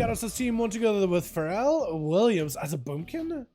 got us a team one together with Pharrell Williams as a Boomkin.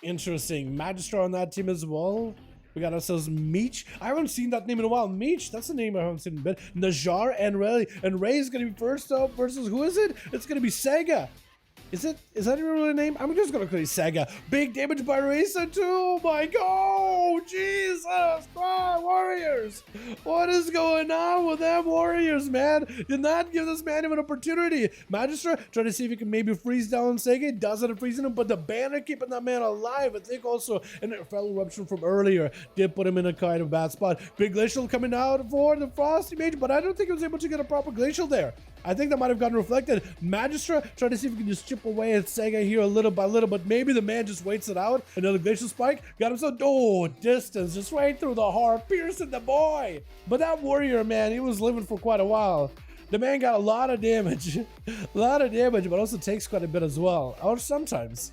Interesting. Magister on that team as well. We got ourselves Meech. I haven't seen that name in a while. Meech, that's a name I haven't seen in a bit. Najar and Ray. And Ray is going to be first up versus, who is it? It's going to be Sega. Is that even really a name? I'm just gonna call it Sega. Big damage by Racer too. Oh my god, Jesus Christ, Warriors! What is going on with them Warriors, man? Did not give this man even an opportunity. Magister trying to see if he can maybe freeze down Sega. Does end up freezing him, but the banner keeping that man alive. I think also an fell eruption from earlier did put him in a kind of bad spot. Big glacial coming out for the Frosty Mage, but I don't think he was able to get a proper glacial there. I think that might have gotten reflected. Magistra trying to see if he can just chip away at Sega here little by little, but maybe the man just waits it out. Another glacial spike. Got himself, oh, distance, just right through the heart, piercing the boy. But that warrior, man, he was living for quite a while. The man got a lot of damage. A lot of damage, but also takes quite a bit as well. Or sometimes.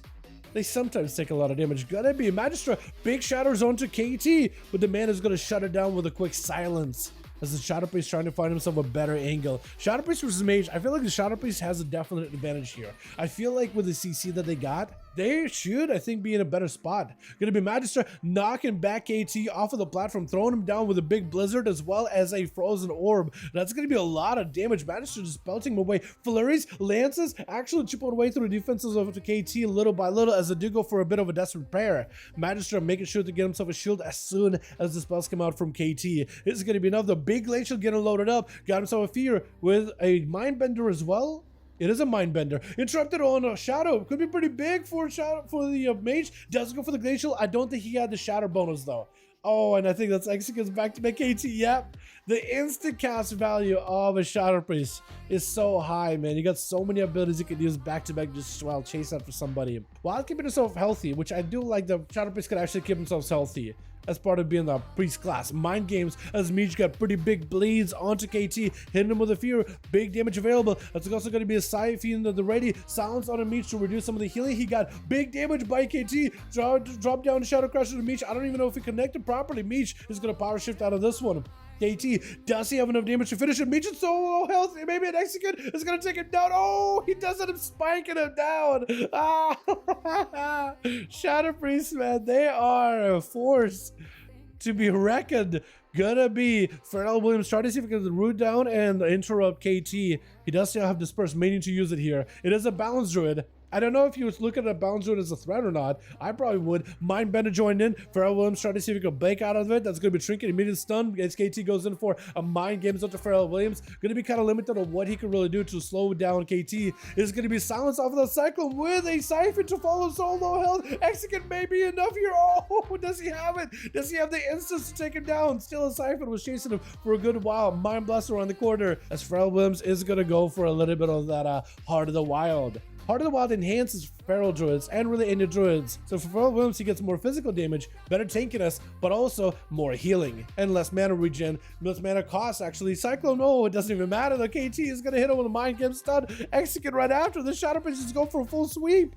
They sometimes take a lot of damage. Gonna be Magistra. Big shatter zone to KT, but the man is gonna shut it down with a quick silence. As the Shadow Priest trying to find himself a better angle. Shadow Priest versus Mage, I feel like the Shadow Priest has a definite advantage here. I feel like with the CC that they got, they should, I think, be in a better spot. Gonna be Magister knocking back KT off of the platform, throwing him down with a big blizzard as well as a frozen orb. That's gonna be a lot of damage. Magister just belting him away. Flurries, Lances, actually chipping away through the defenses of KT little by little as they do go for a bit of a desperate prayer. Magister making sure to get himself a shield as soon as the spells come out from KT. This is gonna be enough. The big glacial getting loaded up. Got himself a fear with a Mindbender as well. It is a Mindbender. Interrupted on a Shadow. Could be pretty big for the Mage. Does go for the Glacial. I don't think he had the Shatter bonus though. Oh, and I think that's executes back to make KT. Yep. The instant cast value of a Shadow Priest is so high, man. You got so many abilities you can use back to back just while chase after somebody. While keeping himself healthy, which I do like, the Shadow Priest can actually keep themselves healthy as part of being the priest class. Mind games as Meech got pretty big bleeds onto KT, hitting him with a fear. Big damage available. That's also going to be a Siphon at the ready. Silence on a Meech to reduce some of the healing. He got big damage by KT. Drop down Shadow Crusher to Meech. I don't even know if he connected properly. Meech is going to power shift out of this one. KT, does he have enough damage to finish it? Meech is so low health, maybe an execute is gonna take him down. Oh, he does end up spiking him down. Ah, Shadow Priest, man, they are a force to be reckoned. Gonna be Pharrell Williams trying to see if he can root down and interrupt KT. He does still have Disperse, meaning to use it here. It is a balance druid. I don't know if you would look at a balance druid as a threat or not. I probably would. Mindbender joined in. Pharrell Williams trying to see if he can break out of it. That's going to be Trinket. Immediate stun. As KT goes in for a mind games up to Pharrell Williams. Going to be kind of limited on what he can really do to slow down KT. It's going to be silence off of the Cyclone with a Siphon to follow solo health. Execute may be enough here. Oh, does he have it? Does he have the instance to take him down? Still a Siphon was chasing him for a good while. Mind Blaster around the corner as Pharrell Williams is going to go for a little bit of that Heart of the Wild. Heart of the Wild enhances feral druids and really any druids. So for Pharrell Williams, he gets more physical damage, better tankiness, but also more healing and less mana regen, less mana cost actually. Cyclone, oh, it doesn't even matter. The KT is gonna hit him with a mind game stun. Execute right after. The Shadow Priest just go for a full sweep.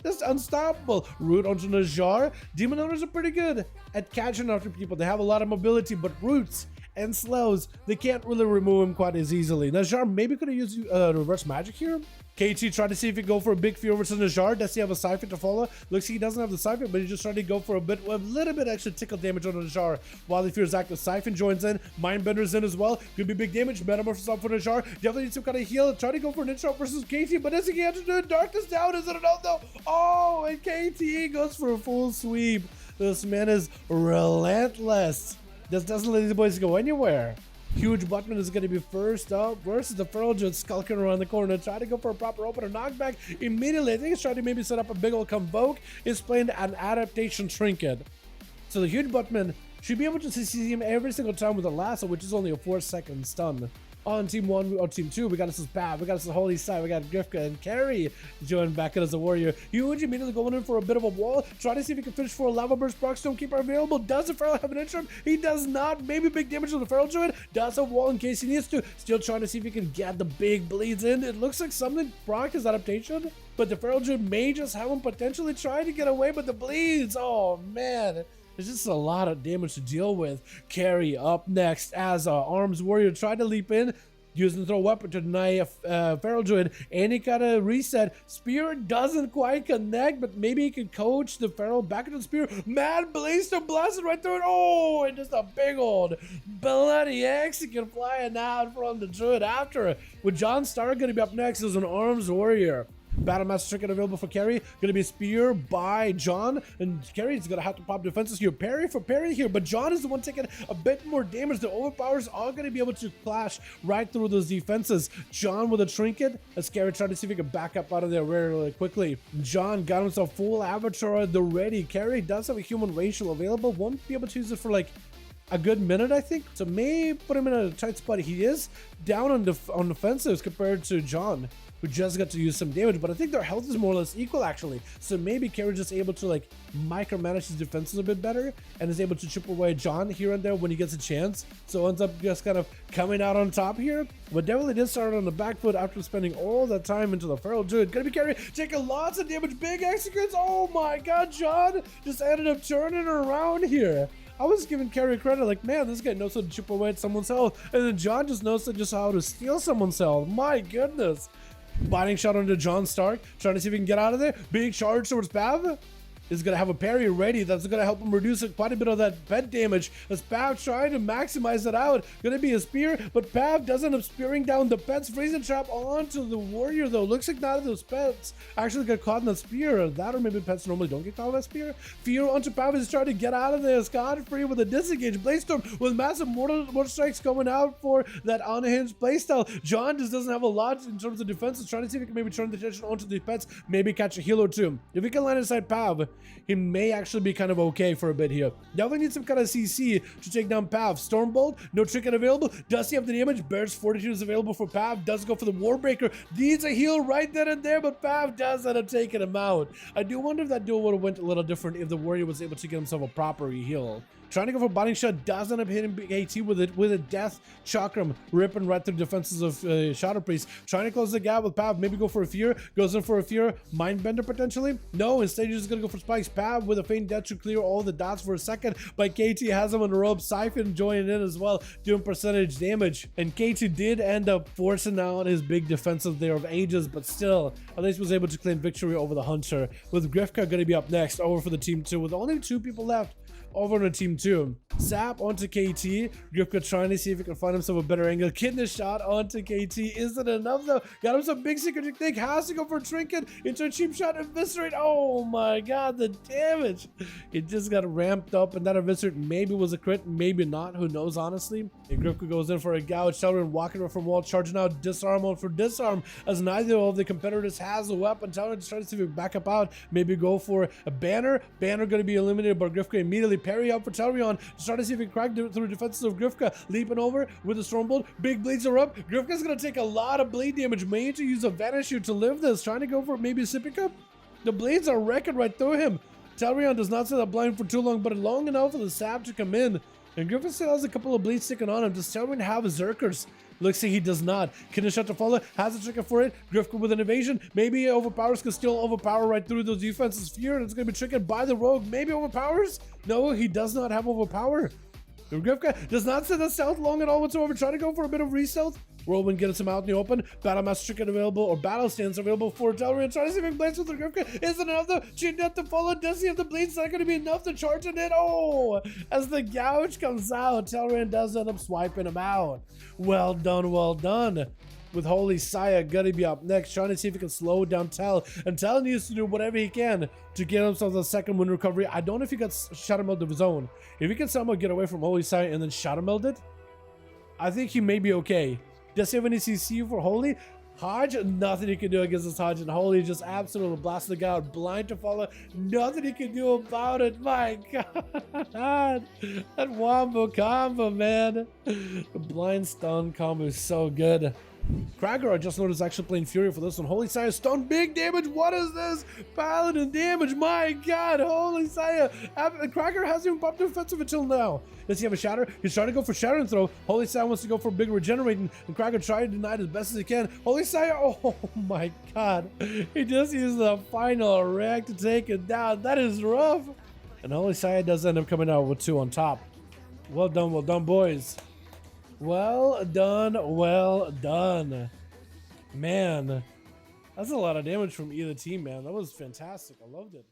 Just unstoppable. Root onto Najar. Demon Owners are pretty good at catching after people. They have a lot of mobility, but roots and slows, they can't really remove him quite as easily. Najar maybe could have used reverse magic here. KT tried to see if he could go for a big fear versus Najar. Does he have a Siphon to follow? Looks like he doesn't have the Siphon, but he's just trying to go for a little bit extra tickle damage on Najar. While the fear is active, Siphon joins in. Mindbender's in as well. Could be big damage. Metamorphosis up for Najar. Definitely needs some kind of heal. Try to go for an interrupt versus KT, but does he have to do it? Darkness down. Is it enough though? Oh, and KT goes for a full sweep. This man is relentless. This doesn't let these boys go anywhere. Huge Buttman is going to be first up versus the Feral Druid skulking around the corner. Try to go for a proper opener knockback immediately. I think he's trying to maybe set up a big old Convoke. He's playing an adaptation trinket. So the Huge Buttman should be able to see him every single time with a lasso, which is only a 4-second stun. On team 1 or team 2, we got us as Bab, we got us as Holy Side, we got Grifka and Carrie joining back in as a warrior. Huge immediately going in for a bit of a wall, trying to see if he can finish for a Lava Burst. Brockstone Keeper available. Does the Feral have an interrupt? He does not. Maybe big damage on the Feral Druid. Does have wall in case he needs to. Still trying to see if he can get the big bleeds in. It looks like something Brock is adaptation, but the Feral Druid may just have him potentially trying to get away, but the bleeds, oh man. There's just a lot of damage to deal with. Carrie up next as Arms Warrior tried to leap in. Using throw weapon to deny a Feral Druid any kind of reset. Spear doesn't quite connect, but maybe he can coach the Feral back into the spear. Mad Blaster blasted right through it. Oh, and just a big old bloody execute flying out from the Druid after. With John Starr going to be up next as an Arms Warrior. Battlemaster Trinket available for Carry. Gonna be Spear by John. And Carry's gonna have to pop defenses here. Parry for Parry here. But John is the one taking a bit more damage. The overpowers are gonna be able to clash right through those defenses. John with a Trinket. As Carry trying to see if he can back up out of there really quickly. John got himself full avatar at the ready. Carry does have a human racial available. Won't be able to use it for like a good minute, I think. So may put him in a tight spot. He is down on defensives compared to John, who just got to use some damage, but I think their health is more or less equal actually. So maybe Carry just able to like micromanage his defenses a bit better and is able to chip away John here and there when he gets a chance. So ends up just kind of coming out on top here. But definitely did start on the back foot after spending all that time into the Feral Druid. Gonna be Carry taking lots of damage, big executes. Oh my god, John just ended up turning around here. I was giving Carry credit, like, man, this guy knows how to chip away at someone's health. And then John just knows just how to steal someone's health. My goodness. Biting shot onto John Stark, trying to see if he can get out of there. Big charge towards Pav. Is going to have a parry ready. That's going to help him reduce quite a bit of that pet damage. As Pav trying to maximize it out. Going to be a spear, but Pav does end up spearing down the pet's freezing trap onto the warrior though. Looks like none of those pets actually get caught in the spear. That or maybe pets normally don't get caught in that spear. Fear onto Pav is trying to get out of there. Scot-free with a disengage. Bladestorm with massive mortal strikes coming out for that unhinged playstyle. John just doesn't have a lot in terms of defenses. Trying to see if he can maybe turn the attention onto the pets. Maybe catch a heal or two. If he can land inside Pav, he may actually be kind of okay for a bit here. Definitely need some kind of CC to take down Pav. Stormbolt, no Trinket available. Does he have the damage? Bear's Fortitude is available for Pav. Does go for the Warbreaker. Needs a heal right then and there, but Pav does end up taking him out. I do wonder if that duel would have went a little different if the warrior was able to get himself a proper heal. Trying to go for Biting Shot, does end up hitting Big AT with a Death Chakram, ripping right through the defenses of Shadow Priest. Trying to close the gap with Pav, maybe go for a Fear, goes in for a Fear, Mindbender potentially. No, instead he's just gonna go for Spikes. Pav with a Feint Death to clear all the dots for a second, but KT has him on the rope. Siphon joining in as well, doing percentage damage. And KT did end up forcing out his big defensive there of ages, but still, at least was able to claim victory over the Hunter. With Grifka gonna be up next, over for the team 2, with only 2 people left. Over on team 2. Sap onto KT. Grifka trying to see if he can find himself a better angle. Getting a shot onto KT. Isn't enough though. Got him some big secret technique. Has to go for a Trinket into a cheap shot. Eviscerate. Oh my god, the damage. It just got ramped up, and that Eviscerate maybe was a crit, maybe not. Who knows, honestly. And Grifka goes in for a gouge. Dalaran walking from wall, charging out disarm on for disarm, as neither of the competitors has a weapon. Dalaran trying to see if he can back up out. Maybe go for a banner. Banner going to be eliminated by Grifka immediately. Parry out for Talrion, trying to see if he can crack through defenses of Grifka, leaping over with a Stormbolt. Big bleeds are up. Grifka's gonna take a lot of bleed damage. May need to use a Vanish Shoot to live this. Trying to go for maybe a Sippy Cup. The blades are wrecking right through him. Talrion does not stay that blind for too long, but long enough for the sap to come in. And Grifka still has a couple of bleeds sticking on him. Does Talrion have Zerkers? Looks like he does not. Can a shot to follow? Has a trigger for it. Grifka with an evasion. Maybe overpowers, can still overpower right through those defenses. Fear, and it's going to be triggered by the rogue. Maybe overpowers? No, he does not have overpower. Grifka does not sit the stealth long at all whatsoever. Trying to go for a bit of re-stealth. Whirlwind gets him out in the open. Battlemaster Trinket available, or Battle Stance available for Dalaran. Trying to see if he can blades with the Grifka. Isn't enough though. Chain Death to follow. Does he have the bleeds? Not going to be enough to charge it in. Oh! As the gouge comes out, Dalaran does end up swiping him out. Well done, well done. With Holy Saya gonna be up next, trying to see if he can slow down Tel. And Tel needs to do whatever he can to get himself a second win recovery. I don't know if he got Shadow Meld of his own. If he can somehow get away from Holy Saya and then Shadow Meld it, I think he may be okay. Does he have any CC for Holy? Hodge, nothing he can do against this Hodge, and Holy just absolutely blasted the guy out. Blind to follow, nothing he can do about it. My god, that wombo combo, man. The blind stun combo is so good. Cracker, I just noticed, actually playing Fury for this one. Holy Saya, stun, big damage. What is this? Paladin damage. My god, Holy Saya. Cracker hasn't even popped defensive until now. Does he have a Shatter? He's trying to go for Shatter and throw. Holy Saya wants to go for big regenerating, and Cracker trying to deny it as best as he can. Holy Saya, oh my god. He just used the final wreck to take it down. That is rough. And Holy Saya does end up coming out with 2 on top. Well done, boys. Well done, well done. Man, that's a lot of damage from either team, man. That was fantastic. I loved it.